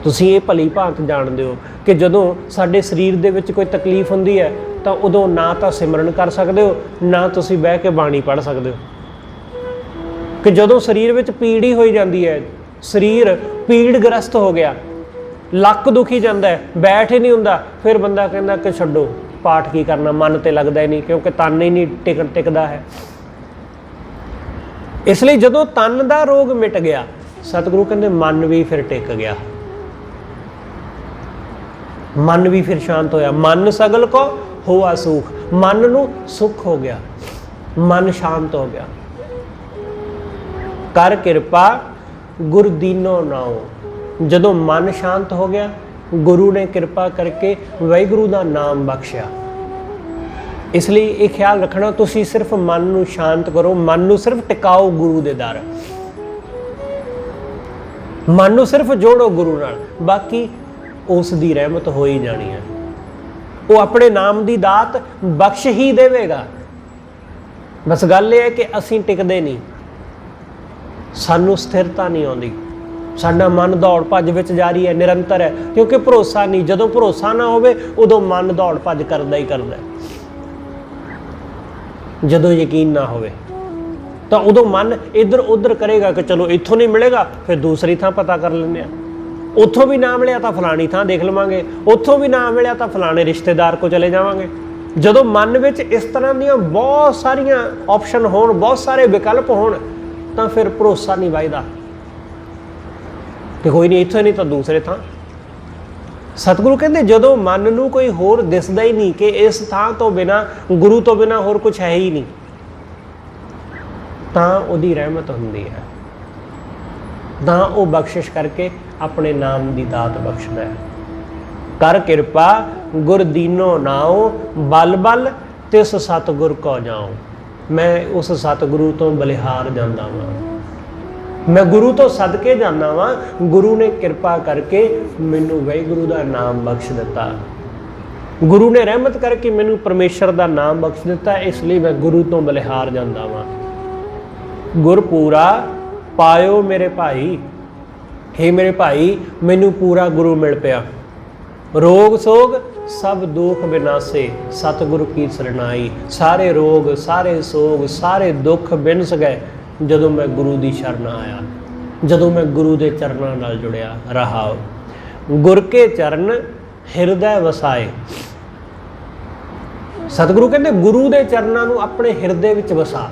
ਤੁਸੀਂ ਇਹ ਭਲੀ ਭਾਂਤ ਜਾਣਦੇ ਹੋ ਕਿ ਜਦੋਂ ਸਾਡੇ ਸਰੀਰ ਦੇ ਵਿੱਚ ਕੋਈ ਤਕਲੀਫ ਹੁੰਦੀ ਹੈ ਤਾਂ ਉਦੋਂ ਨਾ ਤਾਂ ਸਿਮਰਨ ਕਰ ਸਕਦੇ ਹੋ, ਨਾ ਤੁਸੀਂ ਬਹਿ ਕੇ ਬਾਣੀ ਪੜ੍ਹ ਸਕਦੇ ਹੋ। ਕਿ ਜਦੋਂ ਸਰੀਰ ਵਿੱਚ ਪੀੜ ਹੀ ਹੋਈ ਜਾਂਦੀ ਹੈ, ਸਰੀਰ ਪੀੜਗ੍ਰਸਤ ਹੋ ਗਿਆ, ਲੱਕ ਦੁਖੀ ਜਾਂਦਾ ਹੈ, ਬੈਠ ਹੀ ਨਹੀਂ ਹੁੰਦਾ, ਫਿਰ ਬੰਦਾ ਕਹਿੰਦਾ ਕਿ ਛੱਡੋ, ਪਾਠ ਕੀ ਕਰਨਾ, ਮਨ ਤੇ ਲੱਗਦਾ ਹੀ ਨਹੀਂ, ਕਿਉਂਕਿ ਤਨ ਹੀ ਨਹੀਂ ਟਿਕਦਾ ਹੈ। ਇਸ ਲਈ ਜਦੋਂ ਤਨ ਦਾ ਰੋਗ ਮਿਟ ਗਿਆ, ਸਤਿਗੁਰੂ ਕਹਿੰਦੇ ਮਨ ਵੀ ਫਿਰ ਟਿਕ ਗਿਆ, ਮਨ ਵੀ ਫਿਰ ਸ਼ਾਂਤ ਹੋਇਆ। ਮਨ ਸਗਲ ਕੋ ਹੋਆ ਸੁਖ, ਮਨ ਨੂੰ ਸੁਖ ਹੋ ਗਿਆ, ਮਨ ਸ਼ਾਂਤ ਹੋ ਗਿਆ। ਕਰ ਕਿਰਪਾ ਗੁਰ ਦੀਨੋ ਨਾਉ, ਜਦੋਂ ਮਨ ਸ਼ਾਂਤ ਹੋ ਗਿਆ, ਗੁਰੂ ਨੇ ਕਿਰਪਾ ਕਰਕੇ ਵਾਹਿਗੁਰੂ ਦਾ ਨਾਮ ਬਖਸ਼ਿਆ। ਇਸ ਲਈ ਇਹ ਖਿਆਲ ਰੱਖਣਾ, ਤੁਸੀਂ ਸਿਰਫ ਮਨ ਨੂੰ ਸ਼ਾਂਤ ਕਰੋ, ਮਨ ਨੂੰ ਸਿਰਫ ਟਿਕਾਓ ਗੁਰੂ ਦੇ ਦਰ, ਮਨ ਨੂੰ ਸਿਰਫ ਜੋੜੋ ਗੁਰੂ ਨਾਲ, ਬਾਕੀ ਉਸ ਦੀ ਰਹਿਮਤ ਹੋ ਹੀ ਜਾਣੀ ਹੈ। ਉਹ ਆਪਣੇ ਨਾਮ ਦੀ ਦਾਤ ਬਖਸ਼ ਹੀ ਦੇਵੇਗਾ। ਬਸ ਗੱਲ ਇਹ ਹੈ ਕਿ ਅਸੀਂ ਟਿਕਦੇ ਨਹੀਂ, ਸਾਨੂੰ ਸਥਿਰਤਾ ਨਹੀਂ ਆਉਂਦੀ, ਸਾਡਾ ਮਨ ਦੌੜ ਭੱਜ ਵਿੱਚ ਜਾਰੀ ਹੈ, ਨਿਰੰਤਰ ਹੈ, ਕਿਉਂਕਿ ਭਰੋਸਾ ਨਹੀਂ। ਜਦੋਂ ਭਰੋਸਾ ਨਾ ਹੋਵੇ ਉਦੋਂ ਮਨ ਦੌੜ ਭੱਜ ਕਰਦਾ ਹੀ ਕਰਦਾ। ਜਦੋਂ ਯਕੀਨ ਨਾ ਹੋਵੇ ਤਾਂ ਉਦੋਂ ਮਨ ਇੱਧਰ ਉੱਧਰ ਕਰੇਗਾ ਕਿ ਚਲੋ ਇੱਥੋਂ ਨਹੀਂ ਮਿਲੇਗਾ, ਫਿਰ ਦੂਸਰੀ ਥਾਂ ਪਤਾ ਕਰ ਲੈਂਦੇ ਹਾਂ, ਉੱਥੋਂ ਵੀ ਨਾ ਮਿਲਿਆ ਤਾਂ ਫਲਾਣੀ ਥਾਂ ਦੇਖ ਲਵਾਂਗੇ, ਉੱਥੋਂ ਵੀ ਨਾ ਮਿਲਿਆ ਤਾਂ ਫਲਾਣੇ ਰਿਸ਼ਤੇਦਾਰ ਕੋਲ ਚਲੇ ਜਾਵਾਂਗੇ। ਜਦੋਂ ਮਨ ਵਿੱਚ ਇਸ ਤਰ੍ਹਾਂ ਦੀਆਂ ਬਹੁਤ ਸਾਰੀਆਂ ਆਪਸ਼ਨ ਹੋਣ, ਬਹੁਤ ਸਾਰੇ ਵਿਕਲਪ ਹੋਣ, ਤਾਂ ਫਿਰ ਭਰੋਸਾ ਨਹੀਂ ਵੱਜਦਾ ਕਿ ਕੋਈ ਨਹੀਂ, ਇੱਥੋਂ ਨਹੀਂ ਤਾਂ ਦੂਸਰੇ ਥਾਂ। ਸਤਿਗੁਰੂ ਕਹਿੰਦੇ ਜਦੋਂ ਮਨ ਨੂੰ ਕੋਈ ਹੋਰ ਦਿਸਦਾ ਹੀ ਨਹੀਂ ਕਿ ਇਸ ਥਾਂ ਤੋਂ ਬਿਨਾਂ, ਗੁਰੂ ਤੋਂ ਬਿਨਾਂ ਹੋਰ ਕੁਝ ਹੈ ਹੀ ਨਹੀਂ, ਤਾਂ ਉਹਦੀ ਰਹਿਮਤ ਹੁੰਦੀ ਹੈ, ਤਾਂ ਉਹ ਬਖਸ਼ਿਸ਼ ਕਰਕੇ ਆਪਣੇ ਨਾਮ ਦੀ ਦਾਤ ਬਖਸ਼ਦਾ ਹੈ। ਕਰ ਕਿਰਪਾ ਗੁਰ ਦੀਨੋ ਨਾਉ, ਬਲ ਬਲ ਤਿਸ ਸਤਿਗੁਰ ਕੋ ਜਾਉ। ਮੈਂ ਉਸ ਸਤਿਗੁਰੂ ਤੋਂ ਬਲਿਹਾਰ ਜਾਂਦਾ ਵਾਂ, ਮੈਂ ਗੁਰੂ ਤੋਂ ਸਦਕੇ ਜਾਂਦਾ ਵਾਂ। ਗੁਰੂ ਨੇ ਕਿਰਪਾ ਕਰਕੇ ਮੈਨੂੰ ਵਾਹਿਗੁਰੂ ਦਾ ਨਾਮ ਬਖਸ਼ ਦਿੱਤਾ, ਗੁਰੂ ਨੇ ਰਹਿਮਤ ਕਰਕੇ ਮੈਨੂੰ ਪਰਮੇਸ਼ਰ ਦਾ ਨਾਮ ਬਖਸ਼ ਦਿੱਤਾ, ਇਸ ਲਈ ਮੈਂ ਗੁਰੂ ਤੋਂ ਬਲਿਹਾਰ ਜਾਂਦਾ ਵਾਂ। ਗੁਰ ਪੂਰਾ ਪਾਇਓ ਮੇਰੇ ਭਾਈ, ਹੇ ਮੇਰੇ ਭਾਈ ਮੈਨੂੰ ਪੂਰਾ ਗੁਰੂ ਮਿਲ ਪਿਆ। ਰੋਗ ਸੋਗ ਸਭ ਦੁੱਖ ਵਿਨਾਸੇ, ਸਤਿਗੁਰੂ ਕੀ ਸਰਨਾਈ। ਸਾਰੇ ਰੋਗ, ਸਾਰੇ ਸੋਗ, ਸਾਰੇ ਦੁੱਖ ਬਿਨਸ ਗਏ ਜਦੋਂ ਮੈਂ ਗੁਰੂ ਦੀ ਸ਼ਰਨ ਆਇਆ, ਜਦੋਂ ਮੈਂ ਗੁਰੂ ਦੇ ਚਰਨਾਂ ਨਾਲ ਜੁੜਿਆ। ਰਹਾਉ ਗੁਰ ਕੇ ਚਰਨ ਹਿਰਦੈ ਵਸਾਏ। ਸਤਿਗੁਰੂ ਕਹਿੰਦੇ ਗੁਰੂ ਦੇ ਚਰਨਾਂ ਨੂੰ ਆਪਣੇ ਹਿਰਦੇ ਵਿੱਚ ਵਸਾ,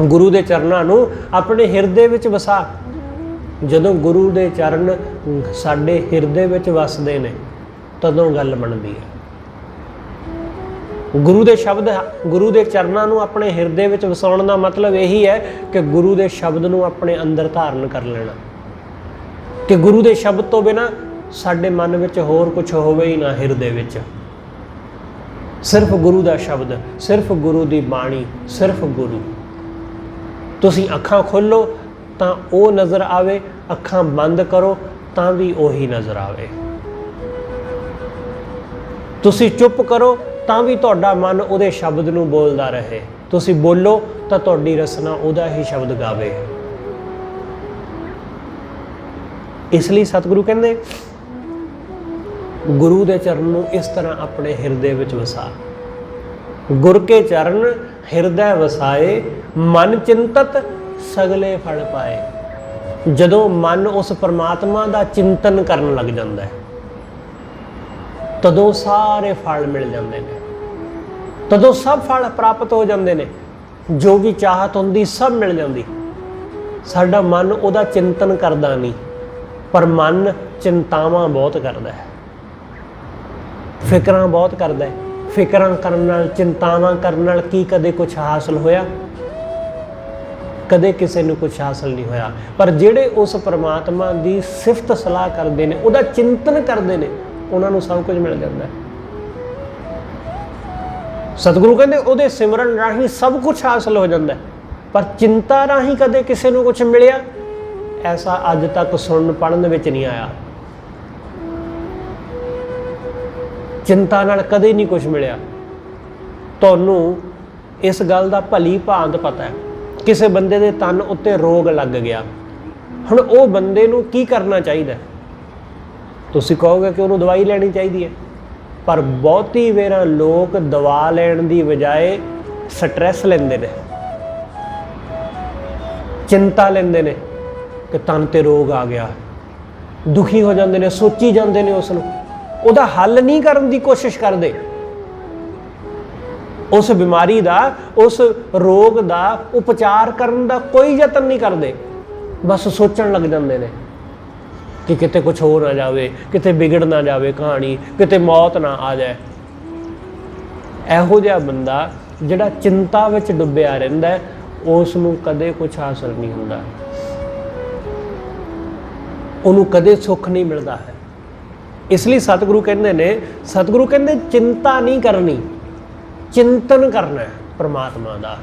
ਗੁਰੂ ਦੇ ਚਰਨਾਂ ਨੂੰ ਆਪਣੇ ਹਿਰਦੇ ਵਿੱਚ ਵਸਾ। ਜਦੋਂ ਗੁਰੂ ਦੇ ਚਰਨ ਸਾਡੇ ਹਿਰਦੇ ਵਿੱਚ ਵਸਦੇ ਨੇ ਤਦੋਂ ਗੱਲ ਬਣਦੀ ਹੈ। ਗੁਰੂ ਦੇ ਸ਼ਬਦ, ਗੁਰੂ ਦੇ ਚਰਨਾਂ ਨੂੰ ਆਪਣੇ ਹਿਰਦੇ ਵਿੱਚ ਵਸਾਉਣ ਦਾ ਮਤਲਬ ਇਹੀ ਹੈ ਕਿ ਗੁਰੂ ਦੇ ਸ਼ਬਦ ਨੂੰ ਆਪਣੇ ਅੰਦਰ ਧਾਰਨ ਕਰ ਲੈਣਾ, ਕਿ ਗੁਰੂ ਦੇ ਸ਼ਬਦ ਤੋਂ ਬਿਨਾਂ ਸਾਡੇ ਮਨ ਵਿੱਚ ਹੋਰ ਕੁਝ ਹੋਵੇ ਹੀ ਨਾ। ਹਿਰਦੇ ਵਿੱਚ ਸਿਰਫ ਗੁਰੂ ਦਾ ਸ਼ਬਦ, ਸਿਰਫ ਗੁਰੂ ਦੀ ਬਾਣੀ, ਸਿਰਫ ਗੁਰੂ। ਤੁਸੀਂ ਅੱਖਾਂ ਖੋਲ੍ਹੋ ਤਾਂ ਉਹ ਨਜ਼ਰ ਆਵੇ, ਅੱਖਾਂ ਬੰਦ ਕਰੋ ਤਾਂ ਵੀ ਉਹੀ ਨਜ਼ਰ ਆਵੇ। ਤੁਸੀਂ ਚੁੱਪ ਕਰੋ ਤਾਂ ਵੀ ਤੁਹਾਡਾ ਮਨ ਉਹਦੇ ਸ਼ਬਦ ਨੂੰ ਬੋਲਦਾ ਰਹੇ, ਤੁਸੀਂ ਬੋਲੋ ਤਾਂ ਤੁਹਾਡੀ ਰਸਨਾ ਉਹਦਾ ਹੀ ਸ਼ਬਦ ਗਾਵੇ। ਇਸ ਲਈ ਸਤਿਗੁਰੂ ਕਹਿੰਦੇ ਗੁਰੂ ਦੇ ਚਰਨ ਨੂੰ ਇਸ ਤਰ੍ਹਾਂ ਆਪਣੇ ਹਿਰਦੇ ਵਿੱਚ ਵਸਾ। ਗੁਰ ਕੇ ਚਰਨ ਹਿਰਦੈ ਵਸਾਏ, ਮਨ ਚਿੰਤਤ ਸਗਲੇ ਫਲ ਪਾਏ। ਜਦੋਂ ਮਨ ਉਸ ਪਰਮਾਤਮਾ ਦਾ ਚਿੰਤਨ ਕਰਨ ਲੱਗ ਜਾਂਦਾ ਹੈ ਤਦੋਂ ਸਾਰੇ ਫਲ ਮਿਲ ਜਾਂਦੇ ਨੇ, ਤਦੋਂ ਸਭ ਫਲ ਪ੍ਰਾਪਤ ਹੋ ਜਾਂਦੇ ਨੇ, ਜੋ ਵੀ ਚਾਹਤ ਹੁੰਦੀ ਸਭ ਮਿਲ ਜਾਂਦੀ। ਸਾਡਾ ਮਨ ਉਹਦਾ ਚਿੰਤਨ ਕਰਦਾ ਨਹੀਂ, ਪਰ ਮਨ ਚਿੰਤਾਵਾਂ ਬਹੁਤ ਕਰਦਾ ਹੈ, ਫਿਕਰਾਂ ਬਹੁਤ ਕਰਦਾ ਹੈ। ਫਿਕਰਾਂ ਕਰਨ ਨਾਲ, ਚਿੰਤਾਵਾਂ ਕਰਨ ਨਾਲ ਕੀ ਕਦੇ ਕੁਝ ਹਾਸਲ ਹੋਇਆ? ਕਦੇ ਕਿਸੇ ਨੂੰ ਕੁਝ ਹਾਸਲ ਨਹੀਂ ਹੋਇਆ। ਪਰ ਜਿਹੜੇ ਉਸ ਪਰਮਾਤਮਾ ਦੀ ਸਿਫਤ ਸਲਾਹ ਕਰਦੇ ਨੇ, ਉਹਦਾ ਚਿੰਤਨ ਕਰਦੇ ਨੇ, ਉਹਨਾਂ ਨੂੰ ਸਭ ਕੁਝ ਮਿਲ ਜਾਂਦਾ ਹੈ। ਸਤਿਗੁਰੂ ਕਹਿੰਦੇ ਉਹਦੇ ਸਿਮਰਨ ਰਾਹੀਂ ਸਭ ਕੁਝ ਹਾਸਲ ਹੋ ਜਾਂਦਾ ਹੈ, ਪਰ ਚਿੰਤਾ ਰਾਹੀਂ ਕਦੇ ਕਿਸੇ ਨੂੰ ਕੁਝ ਮਿਲਿਆ ਐਸਾ ਅੱਜ ਤੱਕ ਸੁਣਨ ਪੜ੍ਹਨ ਵਿੱਚ ਨਹੀਂ ਆਇਆ। ਚਿੰਤਾ ਨਾਲ ਕਦੇ ਨਹੀਂ ਕੁਝ ਮਿਲਿਆ। ਤੁਹਾਨੂੰ ਇਸ ਗੱਲ ਦਾ ਭਲੀ ਭਾਂਤ ਪਤਾ ਹੈ, ਕਿਸੇ ਬੰਦੇ ਦੇ ਤਨ ਉੱਤੇ ਰੋਗ ਲੱਗ ਗਿਆ, ਹੁਣ ਉਹ ਬੰਦੇ ਨੂੰ ਕੀ ਕਰਨਾ ਚਾਹੀਦਾ? ਤੁਸੀਂ ਕਹੋਗੇ ਕਿ ਉਹਨੂੰ ਦਵਾਈ ਲੈਣੀ ਚਾਹੀਦੀ ਹੈ, ਪਰ ਬਹੁਤੀ ਵਾਰ ਲੋਕ ਦਵਾ ਲੈਣ ਦੀ ਬਜਾਏ ਸਟ੍ਰੈਸ ਲੈਂਦੇ ਨੇ, ਚਿੰਤਾ ਲੈਂਦੇ ਨੇ ਕਿ ਤਨ ਤੇ ਰੋਗ ਆ ਗਿਆ, ਦੁਖੀ ਹੋ ਜਾਂਦੇ ਨੇ, ਸੋਚੀ ਜਾਂਦੇ ਨੇ ਉਸ ਨੂੰ, ਉਹਦਾ ਹੱਲ ਨਹੀਂ ਕਰਨ ਦੀ ਕੋਸ਼ਿਸ਼ ਕਰਦੇ। ਉਸ ਬਿਮਾਰੀ ਦਾ, ਉਸ ਰੋਗ ਦਾ ਉਪਚਾਰ ਕਰਨ ਦਾ ਕੋਈ ਯਤਨ ਨਹੀਂ ਕਰਦੇ, ਬਸ ਸੋਚਣ ਲੱਗ ਜਾਂਦੇ ਨੇ ਕਿ ਕਿਤੇ ਕੁਝ ਹੋ ਨਾ ਜਾਵੇ, ਕਿਤੇ ਵਿਗੜ ਨਾ ਜਾਵੇ ਕਹਾਣੀ, ਕਿਤੇ ਮੌਤ ਨਾ ਆ ਜਾਏ। ਇਹੋ ਜਿਹਾ ਬੰਦਾ ਜਿਹੜਾ ਚਿੰਤਾ ਵਿੱਚ ਡੁੱਬਿਆ ਰਹਿੰਦਾ, ਉਸ ਨੂੰ ਕਦੇ ਕੁਝ ਹਾਸਲ ਨਹੀਂ ਹੁੰਦਾ, ਉਹਨੂੰ ਕਦੇ ਸੁੱਖ ਨਹੀਂ ਮਿਲਦਾ ਹੈ। ਇਸ ਲਈ ਸਤਿਗੁਰੂ ਕਹਿੰਦੇ ਨੇ, ਸਤਿਗੁਰੂ ਕਹਿੰਦੇ ਚਿੰਤਾ ਨਹੀਂ ਕਰਨੀ, ਚਿੰਤਨ ਕਰਨਾ ਹੈ ਪਰਮਾਤਮਾ ਦਾ।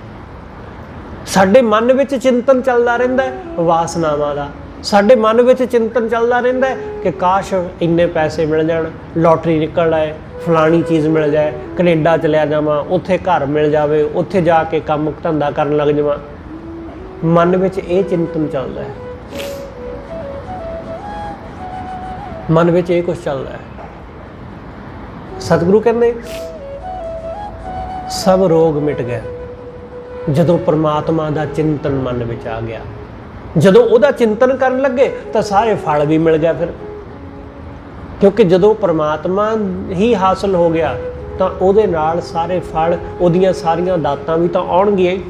ਸਾਡੇ ਮਨ ਵਿੱਚ ਚਿੰਤਨ ਚੱਲਦਾ ਰਹਿੰਦਾ ਹੈ ਵਾਸਨਾਵਾਂ ਦਾ, ਸਾਡੇ ਮਨ ਵਿੱਚ ਚਿੰਤਨ ਚੱਲਦਾ ਰਹਿੰਦਾ ਹੈ ਕਿ ਕਾਸ਼ ਇੰਨੇ ਪੈਸੇ ਮਿਲ ਜਾਣ, ਲੋਟਰੀ ਨਿਕਲ ਆਏ, ਫਲਾਣੀ ਚੀਜ਼ ਮਿਲ ਜਾਏ, ਕੈਨੇਡਾ ਚਲਿਆ ਜਾਵਾਂ, ਉੱਥੇ ਘਰ ਮਿਲ ਜਾਵੇ, ਉੱਥੇ ਜਾ ਕੇ ਕੰਮ ਧੰਦਾ ਕਰਨ ਲੱਗ ਜਾਵਾਂ। ਮਨ ਵਿੱਚ ਇਹ ਚਿੰਤਨ ਚੱਲਦਾ ਹੈ। मन ਵਿੱਚ ਇਹ ਕੁਛ ਚੱਲਦਾ ਹੈ। ਸਤਿਗੁਰੂ ਕਹਿੰਦੇ ਸਭ ਰੋਗ ਮਿਟ ਗਏ ਜਦੋਂ परमात्मा ਦਾ ਚਿੰਤਨ ਮਨ ਵਿੱਚ ਆ ਗਿਆ। ਜਦੋਂ ਉਹਦਾ ਚਿੰਤਨ ਕਰਨ ਲੱਗੇ ਤਾਂ ਸਾਰੇ ਫਲ ਵੀ ਮਿਲ ਗਏ ਫਿਰ, ਕਿਉਂਕਿ ਜਦੋਂ परमात्मा ਹੀ ਹਾਸਲ ਹੋ ਗਿਆ ਤਾਂ ਉਹਦੇ ਨਾਲ ਸਾਰੇ ਫਲ, ਉਹਦੀਆਂ ਸਾਰੀਆਂ ਦਾਤਾਂ ਵੀ ਤਾਂ ਆਉਣਗੀਆਂ ਹੀ।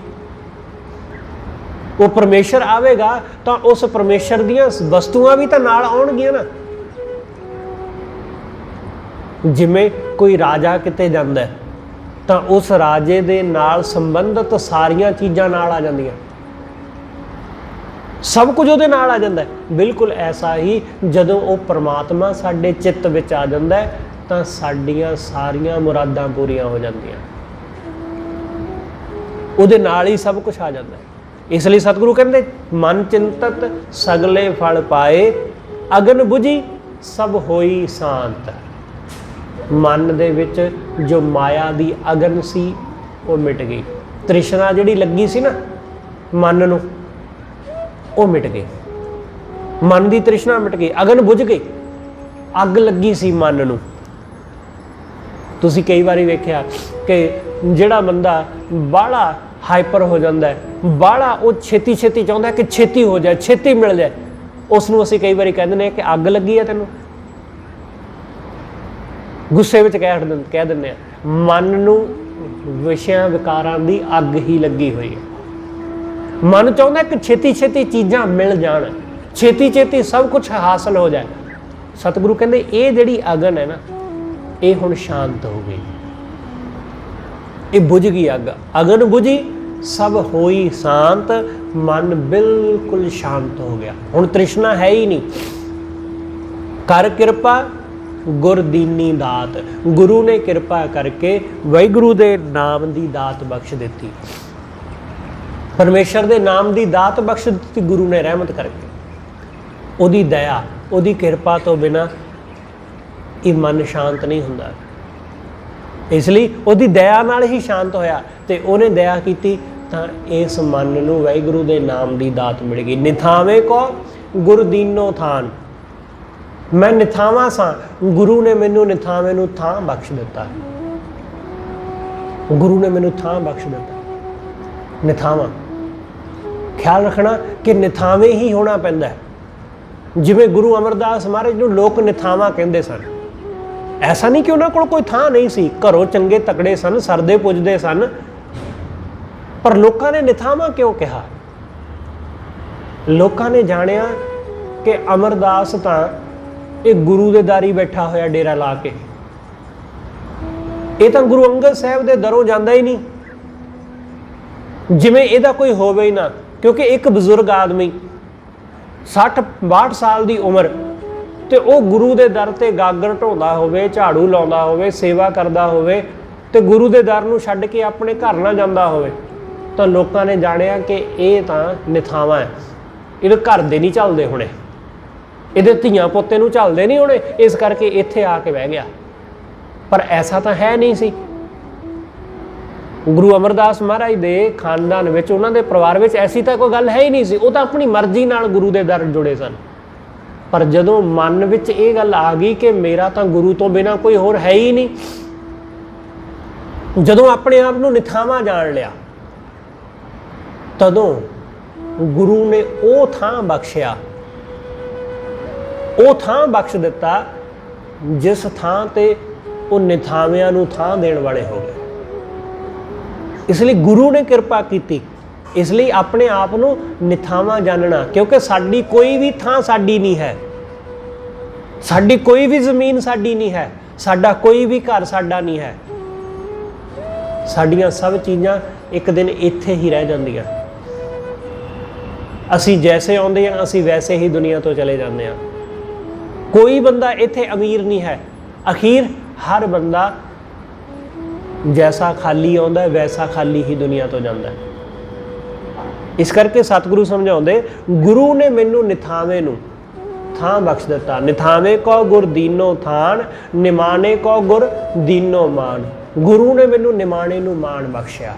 ਉਹ ਪਰਮੇਸ਼ਰ ਆਵੇਗਾ ਤਾਂ ਉਸ ਪਰਮੇਸ਼ਰ ਦੀਆਂ ਵਸਤੂਆਂ ਵੀ ਤਾਂ ਨਾਲ ਆਉਣਗੀਆਂ ਨਾ। ਜਿਵੇਂ ਕੋਈ ਰਾਜਾ ਕਿਤੇ ਜਾਂਦਾ ਤਾਂ ਉਸ ਰਾਜੇ ਦੇ ਨਾਲ ਸੰਬੰਧਿਤ ਸਾਰੀਆਂ ਚੀਜ਼ਾਂ ਨਾਲ ਆ ਜਾਂਦੀਆਂ, ਸਭ ਕੁਝ ਉਹਦੇ ਨਾਲ ਆ ਜਾਂਦਾ। ਬਿਲਕੁਲ ਐਸਾ ਹੀ ਜਦੋਂ ਉਹ परमात्मा ਸਾਡੇ ਚਿੱਤ ਵਿੱਚ ਆ ਜਾਂਦਾ ਤਾਂ ਸਾਡੀਆਂ ਸਾਰੀਆਂ ਮੁਰਾਦਾਂ ਪੂਰੀਆਂ ਹੋ ਜਾਂਦੀਆਂ, ਉਹਦੇ ਨਾਲ ਹੀ ਸਭ ਕੁਝ ਆ ਜਾਂਦਾ। ਇਸ ਲਈ ਸਤਿਗੁਰੂ ਕਹਿੰਦੇ ਮਨ ਚਿੰਤਤ ਸਗਲੇ ਫਲ ਪਾਏ, ਅਗਨ ਬੁਝੀ ਸਭ ਹੋਈ ਸ਼ਾਂਤ। ਮਨ ਦੇ ਵਿੱਚ ਜੋ ਮਾਇਆ ਦੀ ਅਗਨ ਸੀ ਉਹ ਮਿਟ ਗਈ, ਤ੍ਰਿਸ਼ਨਾ ਜਿਹੜੀ ਲੱਗੀ ਸੀ ਨਾ ਮਨ ਨੂੰ ਉਹ ਮਿਟ ਗਈ, ਮਨ ਦੀ ਤ੍ਰਿਸ਼ਨਾ ਮਿਟ ਗਈ, ਅਗਨ ਬੁਝ ਗਈ, ਅੱਗ ਲੱਗੀ ਸੀ ਮਨ ਨੂੰ। ਤੁਸੀਂ ਕਈ ਵਾਰੀ ਵੇਖਿਆ ਕਿ ਜਿਹੜਾ ਬੰਦਾ ਬਾਹਲਾ ਹਾਈਪਰ ਹੋ ਜਾਂਦਾ, ਬਾਹਲਾ ਉਹ ਛੇਤੀ ਛੇਤੀ ਚਾਹੁੰਦਾ ਕਿ ਛੇਤੀ ਹੋ ਜਾਏ, ਛੇਤੀ ਮਿਲ ਜਾਏ, ਉਸ ਨੂੰ ਅਸੀਂ ਕਈ ਵਾਰੀ ਕਹਿੰਦੇ ਨੇ ਕਿ ਅੱਗ ਲੱਗੀ ਹੈ ਤੈਨੂੰ। ਗੁੱਸੇ ਵਿੱਚ ਕਹਿ ਦਿੰਦੇ ਆ, ਮਨ ਨੂੰ ਵਿਸ਼ਿਆਂ ਵਿਕਾਰਾਂ ਦੀ ਅੱਗ ਹੀ ਲੱਗੀ ਹੋਈ ਹੈ। ਮਨ ਚਾਹੁੰਦਾ ਕਿ ਛੇਤੀ ਛੇਤੀ ਚੀਜ਼ਾਂ ਮਿਲ ਜਾਣ, ਛੇਤੀ ਛੇਤੀ ਸਭ ਕੁਝ ਹਾਸਲ ਹੋ ਜਾਏ। ਸਤਿਗੁਰੂ ਕਹਿੰਦੇ ਇਹ ਜਿਹੜੀ ਅਗਨ ਹੈ ਨਾ ਇਹ ਹੁਣ ਸ਼ਾਂਤ ਹੋ ਗਈ, ਇਹ ਬੁਝ ਗਈ ਅੱਗ। ਅਗਨ ਬੁਝੀ ਸਭ ਹੋਈ ਸ਼ਾਂਤ, ਮਨ ਬਿਲਕੁਲ ਸ਼ਾਂਤ ਹੋ ਗਿਆ, ਹੁਣ ਤ੍ਰਿਸ਼ਨਾ ਹੈ ਹੀ ਨਹੀਂ। ਕਰ ਕਿਰਪਾ ਗੁਰ ਦੀਨੀ ਦਾਤ, ਗੁਰੂ ਨੇ ਕਿਰਪਾ ਕਰਕੇ ਵਾਹਿਗੁਰੂ ਦੇ ਨਾਮ ਦੀ ਦਾਤ ਬਖਸ਼ ਦਿੱਤੀ, ਪਰਮੇਸ਼ਰ ਦੇ ਨਾਮ ਦੀ ਦਾਤ ਬਖਸ਼ ਦਿੱਤੀ ਗੁਰੂ ਨੇ ਰਹਿਮਤ ਕਰਕੇ। ਉਹਦੀ ਦਇਆ, ਉਹਦੀ ਕਿਰਪਾ ਤੋਂ ਬਿਨਾਂ ਇਹ ਮਨ ਸ਼ਾਂਤ ਨਹੀਂ ਹੁੰਦਾ, ਇਸ ਲਈ ਉਹਦੀ ਦਇਆ ਨਾਲ ਹੀ ਸ਼ਾਂਤ ਹੋਇਆ। ਤੇ ਉਹਨੇ ਦਇਆ ਕੀਤੀ ਤਾਂ ਇਸ ਮਨ ਨੂੰ ਵਾਹਿਗੁਰੂ ਦੇ ਨਾਮ ਦੀ ਦਾਤ ਮਿਲ ਗਈ। ਨਿਥਾਵੇਂ ਕੋ ਗੁਰ ਦੀਨੋ ਥਾਨ, ਮੈਂ ਨਿਥਾਵਾਂ ਸਾਂ, ਗੁਰੂ ਨੇ ਮੈਨੂੰ ਨਿਥਾਵੇਂ ਨੂੰ ਥਾਂ ਬਖਸ਼ ਦਿੱਤਾ, ਗੁਰੂ ਨੇ ਮੈਨੂੰ ਥਾਂ ਬਖਸ਼ ਦਿੱਤਾ। ਨਿਥਾਵਾਂ, ਖਿਆਲ ਰੱਖਣਾ ਕਿ ਨਿਥਾਵੇਂ ਹੀ ਹੋਣਾ ਪੈਂਦਾ। ਜਿਵੇਂ ਗੁਰੂ ਅਮਰਦਾਸ ਮਹਾਰਾਜ ਨੂੰ ਲੋਕ ਨਿਥਾਵਾਂ ਕਹਿੰਦੇ ਸਨ, ਐਸਾ ਨਹੀਂ ਕਿ ਉਹਨਾਂ ਕੋਲ ਕੋਈ ਥਾਂ ਨਹੀਂ ਸੀ, ਘਰੋਂ ਚੰਗੇ ਤਕੜੇ ਸਨ, ਸਰਦੇ ਪੁੱਜਦੇ ਸਨ, ਪਰ ਲੋਕਾਂ ਨੇ ਨਿਥਾਵਾਂ ਕਿਉਂ ਕਿਹਾ? ਲੋਕਾਂ ਨੇ ਜਾਣਿਆ ਕਿ ਅਮਰਦਾਸ ਤਾਂ ਇਹ ਗੁਰੂ ਦੇ ਦਾਰੀ ਬੈਠਾ ਹੋਇਆ ਡੇਰਾ ਲਾ ਕੇ, ਇਹ ਤਾਂ ਗੁਰੂ ਅੰਗਦ ਸਾਹਿਬ ਦੇ ਦਰੋਂ ਜਾਂਦਾ ਹੀ ਨਹੀਂ, ਜਿਵੇਂ ਇਹਦਾ ਕੋਈ ਹੋਵੇ ਹੀ ਨਾ। ਕਿਉਂਕਿ ਇੱਕ ਬਜ਼ੁਰਗ ਆਦਮੀ 60-62 ਸਾਲ ਦੀ ਉਮਰ ਤੇ ਉਹ ਗੁਰੂ ਦੇ ਦਰ ਤੇ ਗਾਗਰ ਢੋਂਦਾ ਹੋਵੇ, ਝਾੜੂ ਲਾਉਂਦਾ ਹੋਵੇ, ਸੇਵਾ ਕਰਦਾ ਹੋਵੇ ਤੇ ਗੁਰੂ ਦੇ ਦਰ ਨੂੰ ਛੱਡ ਕੇ ਆਪਣੇ ਘਰ ਨਾ ਜਾਂਦਾ ਹੋਵੇ, ਤਾਂ ਲੋਕਾਂ ਨੇ ਜਾਣਿਆ ਕਿ ਇਹ ਤਾਂ ਨਿਥਾਵਾਂ ਹੈ, ਇਹਦੇ ਘਰ ਦੇ ਨਹੀਂ ਚੱਲਦੇ ਹੋਣੇ, ਇਹਦੇ ਧੀਆਂ ਪੋਤੇ ਨੂੰ ਝੱਲਦੇ ਨਹੀਂ ਹੋਣੇ, ਇਸ ਕਰਕੇ ਇੱਥੇ ਆ ਕੇ ਬਹਿ ਗਿਆ। ਪਰ ਐਸਾ ਤਾਂ ਹੈ ਨਹੀਂ ਸੀ। ਗੁਰੂ ਅਮਰਦਾਸ ਮਹਾਰਾਜ ਦੇ ਖਾਨਦਾਨ ਵਿੱਚ, ਉਹਨਾਂ ਦੇ ਪਰਿਵਾਰ ਵਿੱਚ ਐਸੀ ਤਾਂ ਕੋਈ ਗੱਲ ਹੈ ਹੀ ਨਹੀਂ ਸੀ। ਉਹ ਤਾਂ ਆਪਣੀ ਮਰਜ਼ੀ ਨਾਲ ਗੁਰੂ ਦੇ ਦਰ ਜੁੜੇ ਸਨ। ਪਰ ਜਦੋਂ ਮਨ ਵਿੱਚ ਇਹ ਗੱਲ ਆ ਗਈ ਕਿ ਮੇਰਾ ਤਾਂ ਗੁਰੂ ਤੋਂ ਬਿਨਾਂ ਕੋਈ ਹੋਰ ਹੈ ਹੀ ਨਹੀਂ, ਜਦੋਂ ਆਪਣੇ ਆਪ ਨੂੰ ਨਿਥਾਵਾਂ ਜਾਣ ਲਿਆ, ਤਦੋਂ ਗੁਰੂ ਨੇ ਉਹ ਥਾਂ ਬਖਸ਼ਿਆ, ਉਹ ਥਾਂ ਬਖਸ਼ ਦਿੱਤਾ ਜਿਸ ਥਾਂ ਤੇ ਉਹ ਨਿਥਾਵਿਆਂ ਨੂੰ ਥਾਂ ਦੇਣ ਵਾਲੇ ਹੋ ਗਏ। ਇਸ ਲਈ ਗੁਰੂ ਨੇ ਕਿਰਪਾ ਕੀਤੀ। ਇਸ ਲਈ ਆਪਣੇ ਆਪ ਨੂੰ ਨਿਥਾਵਾਂ ਜਾਣਨਾ, ਕਿਉਂਕਿ ਸਾਡੀ ਕੋਈ ਵੀ ਥਾਂ ਸਾਡੀ ਨਹੀਂ ਹੈ, ਸਾਡੀ ਕੋਈ ਵੀ ਜ਼ਮੀਨ ਸਾਡੀ ਨਹੀਂ ਹੈ, ਸਾਡਾ ਕੋਈ ਵੀ ਘਰ ਸਾਡਾ ਨਹੀਂ ਹੈ। ਸਾਡੀਆਂ ਸਭ ਚੀਜ਼ਾਂ ਇੱਕ ਦਿਨ ਇੱਥੇ ਹੀ ਰਹਿ ਜਾਂਦੀਆਂ। ਅਸੀਂ ਜੈਸੇ ਆਉਂਦੇ ਹਾਂ ਅਸੀਂ ਵੈਸੇ ਹੀ ਦੁਨੀਆ ਤੋਂ ਚਲੇ ਜਾਂਦੇ ਹਾਂ। ਕੋਈ ਬੰਦਾ ਇੱਥੇ ਅਮੀਰ ਨਹੀਂ ਹੈ। ਅਖੀਰ ਹਰ ਬੰਦਾ ਜੈਸਾ ਖਾਲੀ ਆਉਂਦਾ ਵੈਸਾ ਖਾਲੀ ਹੀ ਦੁਨੀਆ ਤੋਂ ਜਾਂਦਾ। ਇਸ ਕਰਕੇ ਸਤਿਗੁਰੂ ਸਮਝਾਉਂਦੇ, ਗੁਰੂ ਨੇ ਮੈਨੂੰ ਨਿਥਾਵੇਂ ਨੂੰ ਥਾਂ ਬਖਸ਼ ਦਿੱਤਾ। ਨਿਥਾਵੇਂ ਕੋ ਗੁਰ ਦੀਨੋ ਥਾਨ, ਨਿਮਾਣੇ ਕੋ ਗੁਰ ਦੀਨੋ ਮਾਨ। ਗੁਰੂ ਨੇ ਮੈਨੂੰ ਨਿਮਾਣੇ ਨੂੰ ਮਾਣ ਬਖਸ਼ਿਆ।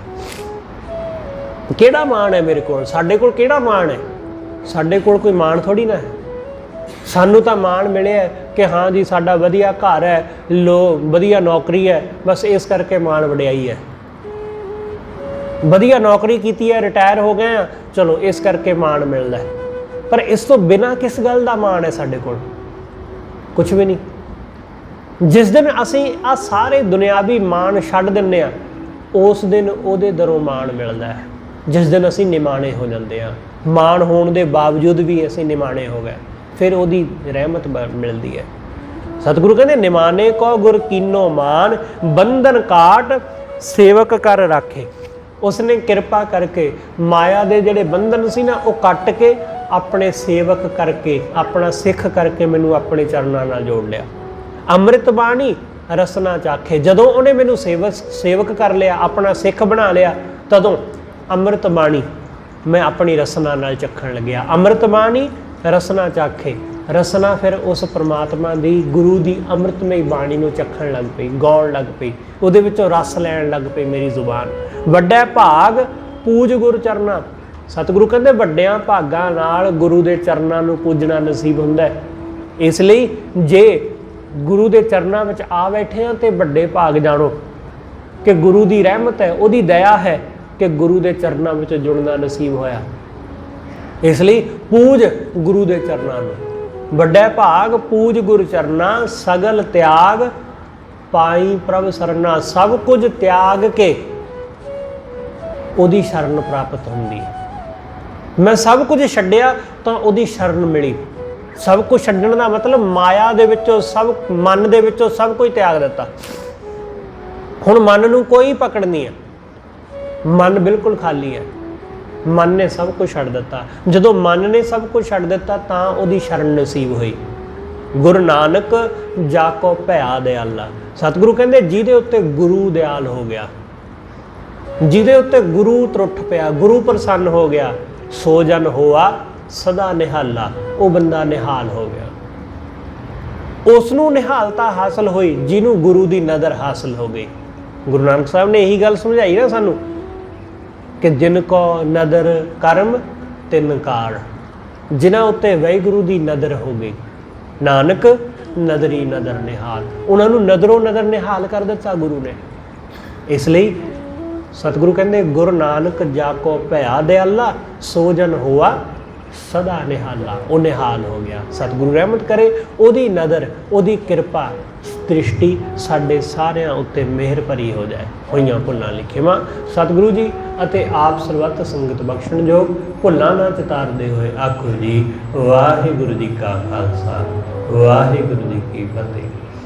ਕਿਹੜਾ ਮਾਣ ਹੈ ਮੇਰੇ ਕੋਲ? ਸਾਡੇ ਕੋਲ ਕਿਹੜਾ ਮਾਣ ਹੈ? ਸਾਡੇ ਕੋਲ ਕੋਈ ਮਾਣ ਥੋੜੀ ਨਾ ਹੈ। ਸਾਨੂੰ ਤਾਂ ਮਾਣ ਮਿਲਿਆ ਕਿ कि हाँ जी साडा वधिया घर है, वधिया नौकरी है, बस इस करके मान वडियाई है। वधिया नौकरी की है, रिटायर हो गए हैं, चलो इस करके मान मिलता है। पर इस तो बिना किस गल का मान है साडे कोल? कुछ भी नहीं। जिस दिन असीं आ सारे दुनियावी मान छड्ड दिंदे आ, उस दिन उहदे दरों मान मिलता है। जिस दिन असीं निमाणे हो जाते हैं, मान होने के बावजूद भी असीं निमाणे हो गए, फिर उहदी रहमत मिलती है। सतगुरु कहते निमाने को गुर कीनो मान, बंधन काट सेवक कर राखे। उसने कृपा करके माया के जिहड़े बंधन सी ना, वो कट के अपने सेवक करके, अपना सिख करके मैनू अपने चरणों नाल जोड़ लिया। अमृत बाणी रसना चाखे, जदों उन्हें मैनू सेवक कर लिया, अपना सिख बना लिया, तदों अमृत बाणी मैं अपनी रसना नाल चखण लग्या। अमृत बाणी रसना चाखे, रसना फिर उस परमात्मा की गुरु की अमृतमई बाणी नूं चखण लग पई, गाउण लग पई, उहदे विचों रस लैण लग पई मेरी जुबान। वड्डा भाग पूज गुर चरना। सतगुरु कहते वड्डियां भागां नाल गुरु के चरनां नूं पूजना नसीब हुंदा है। इसलिए जे गुरु के चरनां विच आ बैठे हैं तो वड्डे भाग जाणो कि गुरु की रहमत है, उहदी दया है कि गुरु के चरनां विच जुड़ना नसीब होया। इसलिए पूज गुरु के चरनां नूं। वड्डा भाग पूज गुर चरना, सगल त्याग पाई प्रभ सरना। सब कुछ त्याग के उहदी शरण प्राप्त हुंदी है। मैं सब कुछ छड्डिया तो उहदी शरण मिली। सब कुछ छड्डण दा मतलब माया दे विचों सब, मन दे विचों सब कुछ त्याग दिता। हुण मन नूं कोई पकड़ नहीं है, मन बिल्कुल खाली है। मन ने सब कुछ छड्ड दिता। जदों मन ने सब कुछ छड्ड दिता तां उहदी शरण नसीब हुई। गुरु नानक जाको भया दयाला। सतगुरु कहंदे जिहदे उत्ते गुरु दयाल हो गया, जिहदे उत्ते गुरु त्रुठ पिया, गुरु प्रसन्न हो गया, सो जन होआ सदा निहाला। वो बंदा निहाल हो गया। उसनूं निहालता हासिल हुई जिन्हों गुरु की नज़र हासिल हो गई। गुरु नानक साहब ने यही गल समझाई ना सानू कि जिनको नदर कर्म तिन काड़, जिन्हां उत्ते वाहिगुरू की नज़र हो गई। नानक नदरी नदर निहाल, उन्होंने नदरों नदर निहाल कर दिता गुरु ने। इसलिए सतगुरु कहते गुरु नानक जाको भया दयाला, सो जन हुआ सदा निहाला। वो निहाल हो गया। सतगुरु रहमत करे, उहदी नज़र, उहदी कृपा दृष्टि साडे सारिਆਂ उत्ते मेहर भरी हो जाए। होइयां भुल्लां लिखियां सतगुरु जी अते आप सर्वत संगत बख्शण जोग भुल्लां ना चितारदे होए आखो जी वाहिगुरू जी का खालसा वाहिगुरू जी की फतेह।